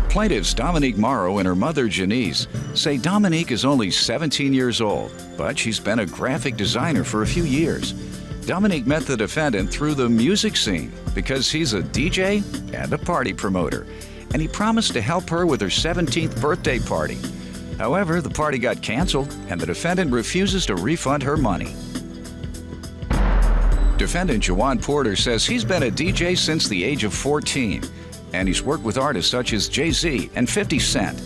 Plaintiffs Dominique Morrow and her mother Janice say Dominique is only 17 years old, but she's been a graphic designer for a few years. Dominique met the defendant through the music scene because he's a DJ and a party promoter, and he promised to help her with her 17th birthday party. However, the party got canceled and the defendant refuses to refund her money. Defendant Jawan Porter says he's been a DJ since the age of 14, and he's worked with artists such as Jay-Z and 50 Cent.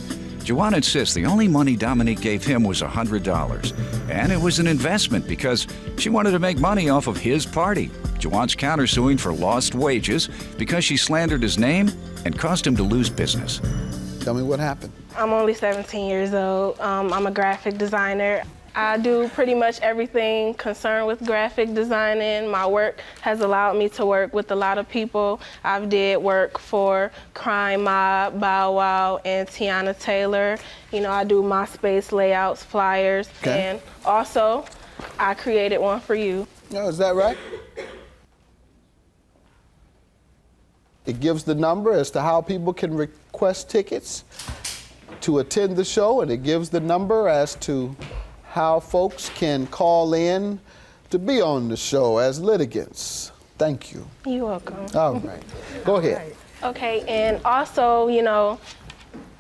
Jawan insists the only money Dominique gave him was $100, and it was an investment because she wanted to make money off of his party. Jawan's countersuing for lost wages because she slandered his name and caused him to lose business. Tell me what happened. I'm only 17 years old. I'm a graphic designer. I do pretty much everything concerned with graphic designing. My work has allowed me to work with a lot of people. I've did work for Crime Mob, Bow Wow, and Tiana Taylor. You know, I do MySpace layouts, flyers, and also I created one for you. Oh, is that right? It gives the number as to how people can request tickets to attend the show, and it gives the number as to how folks can call in to be on the show as litigants. Thank you. You're welcome. All right. Go ahead. Okay, and also, you know,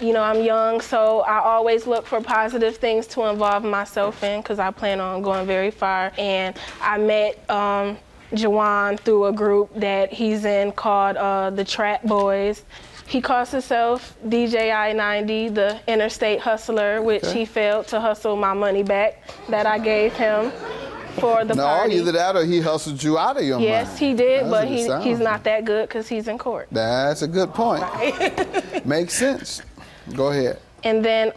I'm young, so I always look for positive things to involve myself in because I plan on going very far. And I met Jawan through a group that he's in called the Trap Boys. He calls himself DJ I-90, the Interstate Hustler, which he failed to hustle my money back that I gave him for the party. No, either that or he hustled you out of your money. Yes, he did, but he's not that good because he's in court. That's a good point. Right. Makes sense. Go ahead. And then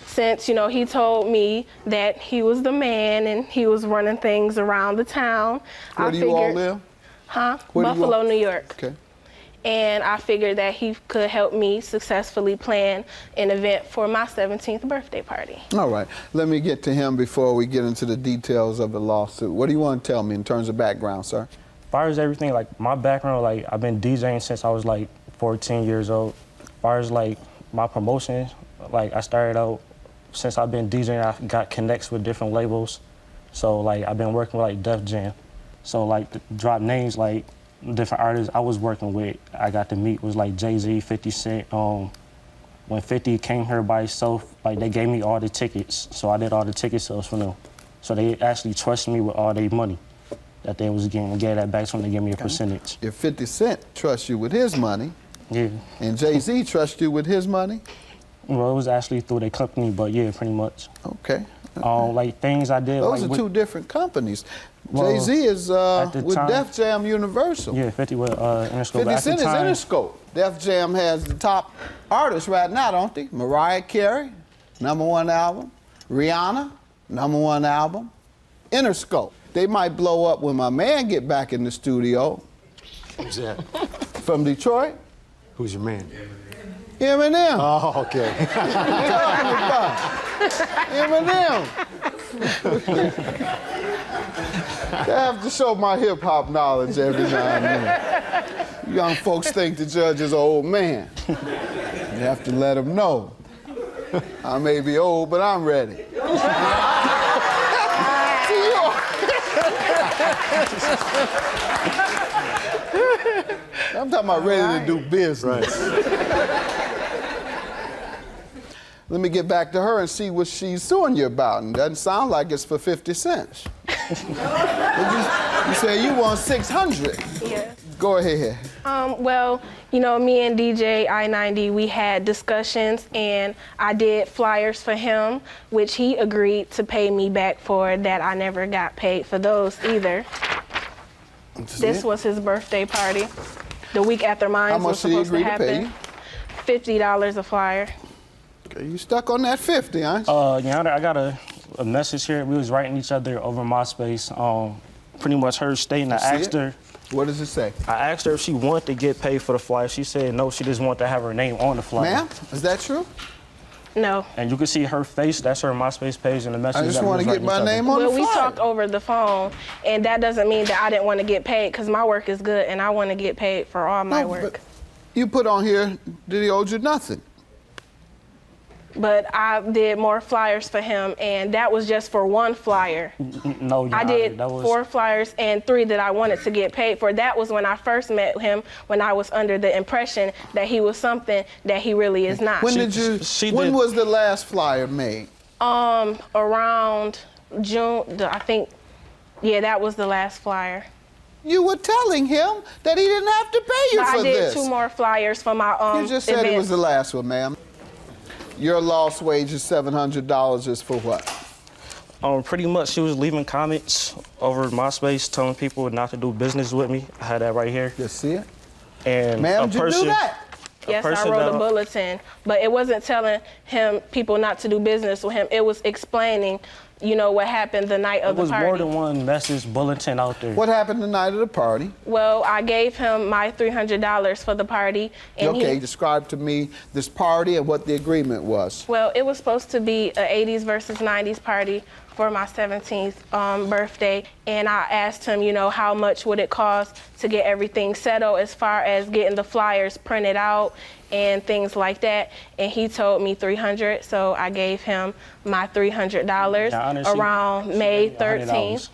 since, you know, he told me that he was the man and he was running things around the town. Where do you all live? Buffalo, New York. Okay. And I figured that he could help me successfully plan an event for my 17th birthday party. All right. Let me get to him before we get into the details of the lawsuit. What do you want to tell me in terms of background, sir? As far as everything, like my background, like I've been DJing since I was like 14 years old. As far as like my promotions, like I started out, since I've been DJing, I got connects with different labels. So like I've been working with like Def Jam. So like to drop names like different artists I was working with, I got to meet was like Jay-Z, 50 Cent. When 50 came here by himself, like they gave me all the tickets, so I did all the ticket sales for them. So they actually trusted me with all their money that they was getting, and gave that back to them. They gave me a percentage. If 50 Cent trusts you with his money, and Jay-Z trusts you with his money? Well, it was actually through their company, but yeah, pretty much. Okay. Like things I did. Those like, are two different companies. Well, Jay-Z is with time, Def Jam Universal. Yeah, 50 with Interscope. 50 Cent is Interscope. Def Jam has the top artists right now, don't they? Mariah Carey, #1 album. Rihanna, #1 album. Interscope. They might blow up when my man get back in the studio. Who's that? From Detroit. Who's your man? Eminem. Oh, okay. Eminem. I have to show my hip-hop knowledge every now and then. Young folks think the judge is an old man. You have to let them know. I may be old, but I'm ready. I'm talking about ready to do business. Right. Let me get back to her and see what she's suing you about. And doesn't sound like it's for 50 cents. You say you want 600. Yeah. Go ahead. Well, you know, me and DJ I-90, we had discussions, and I did flyers for him, which he agreed to pay me back for. That I never got paid for those either. This was his birthday party. The week after mine was supposed to happen. $50 a flyer. Okay, you stuck on that 50, aren't you? Yeah, I got a message here. We was writing each other over MySpace. Pretty much her stating. I asked her. What does it say? I asked her if she wanted to get paid for the flyer. She said no, she just wanted to have her name on the flyer. Ma'am, is that true? No. And you can see her face. That's her MySpace page and the message. I just want to get my name on the flyer. Well, we talked over the phone, and that doesn't mean that I didn't want to get paid, because my work is good, and I want to get paid for all my work. But You put on here that he owed you nothing. But I did more flyers for him, and that was just for one flyer. No, Your I Honor, did that was 4 flyers and 3 that I wanted to get paid for. That was when I first met him, when I was under the impression that he was something that he really is not. When was the last flyer made? Around June, I think, yeah, that was the last flyer. You were telling him that he didn't have to pay you But for this. I did 2 more flyers for my You just said it was the last one, ma'am. Your lost wages, $700, is for what? Pretty much she was leaving comments over MySpace telling people not to do business with me. I had that right here. You see it? And Ma'am, did you do that? Yes, I wrote a bulletin, but it wasn't telling people not to do business with him. It was explaining, you know, what happened the night of the party. There was more than one message bulletin out there. What happened the night of the party? Well, I gave him my $300 for the party. And okay, describe to me this party and what the agreement was. Well, it was supposed to be an 80s versus 90s party for my 17th birthday, and I asked him, you know, how much would it cost to get everything settled as far as getting the flyers printed out and things like that, and he told me $300, so I gave him my $300 around May 13th.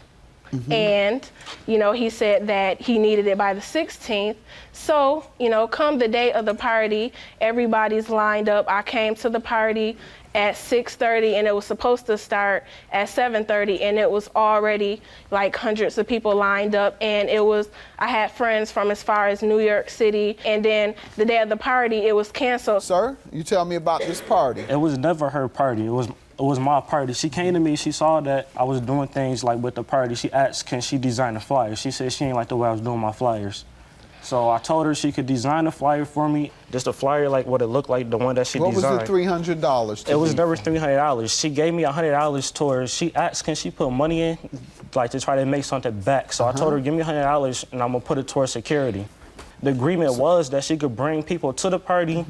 And, you know, he said that he needed it by the 16th. So, you know, come the day of the party, everybody's lined up. I came to the party at 6:30, and it was supposed to start at 7:30, and it was already like hundreds of people lined up, and I had friends from as far as New York City, and then the day of the party, it was canceled. Sir, you tell me about this party. It was never her party. It was my party. She came to me, she saw that I was doing things like with the party. She asked, can she design a flyer? She said she didn't like the way I was doing my flyers. So I told her she could design a flyer for me. Just a flyer like what it looked like, the one that she designed. What was the $300? It was never $300. She gave me $100 towards, she asked, can she put money in, like to try to make something back. So I told her, give me $100 and I'm gonna put it towards security. The agreement was that she could bring people to the party.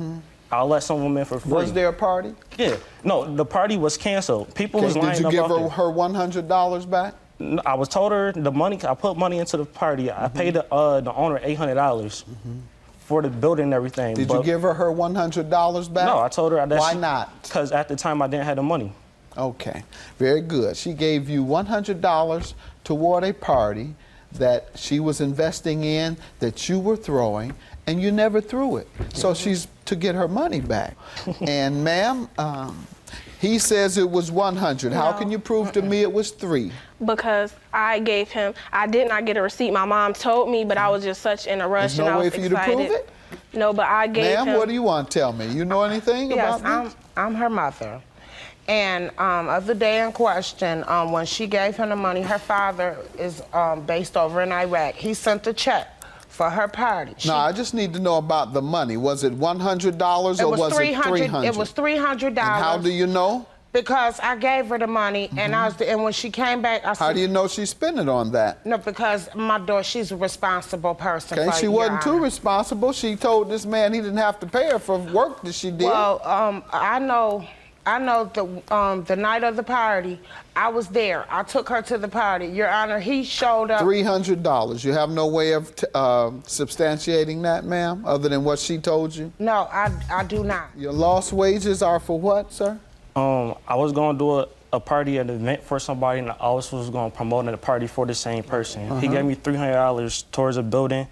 I'll let some of them in for free. Was there a party? Yeah. No, the party was canceled. People was lining up. Did you give her $100 back? I was told her the money. I put money into the party. I paid the owner $800 for the building and everything. Did you give her $100 back? No, I told her that. Why not? Because at the time I didn't have the money. Okay, very good. She gave you $100 toward a party that she was investing in, that you were throwing, and you never threw it. So she's to get her money back. And ma'am, he says it was 100. How can you prove to me it was 3? Because I did not get a receipt. My mom told me, but I was just such in a rush. There's no and I was way for you excited. to prove it? No, but I gave him. Ma'am, what do you want to tell me? You know anything about this? Yes, I'm her mother. And of the day in question, when she gave him the money, her father is based over in Iraq. He sent a check for her party. No, I just need to know about the money. Was it $100 or was it $300? It was $300. And how do you know? Because I gave her the money, and and when she came back, I said, how do you know she spent it on that? No, because my daughter, she's a responsible person. Okay, she wasn't too responsible. She told this man he didn't have to pay her for work that she did. Well, I know the night of the party, I was there. I took her to the party. Your Honor, he showed up. $300. You have no way of substantiating that, ma'am, other than what she told you? No, I do not. Your lost wages are for what, sir? I was going to do a party, an event for somebody, and I also was going to promote a party for the same person. He gave me $300 towards a building,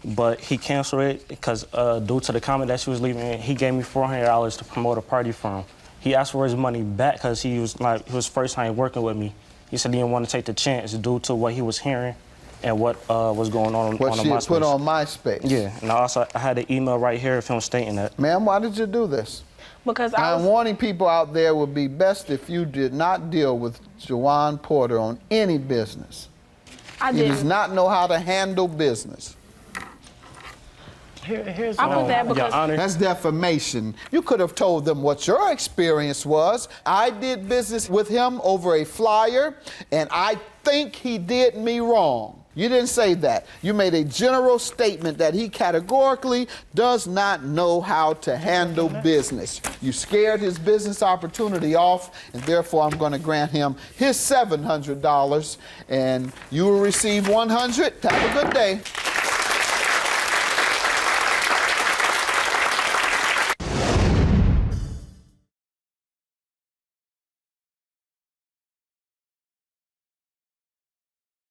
but he canceled it because due to the comment that she was leaving, he gave me $400 to promote a party for him. He asked for his money back because he was first time working with me. He said he didn't want to take the chance due to what he was hearing and what was going on what on she MySpace. What she put on MySpace. Yeah, and I had an email right here of him stating that. Ma'am, why did you do this? Because I'm warning people out there, it would be best if you did not deal with Jawan Porter on any business. He does not know how to handle business. Here's I put that because that's defamation. You could have told them what your experience was. I did business with him over a flyer, and I think he did me wrong. You didn't say that. You made a general statement that he categorically does not know how to handle business. You scared his business opportunity off, and therefore I'm going to grant him his $700, and you will receive $100. Have a good day.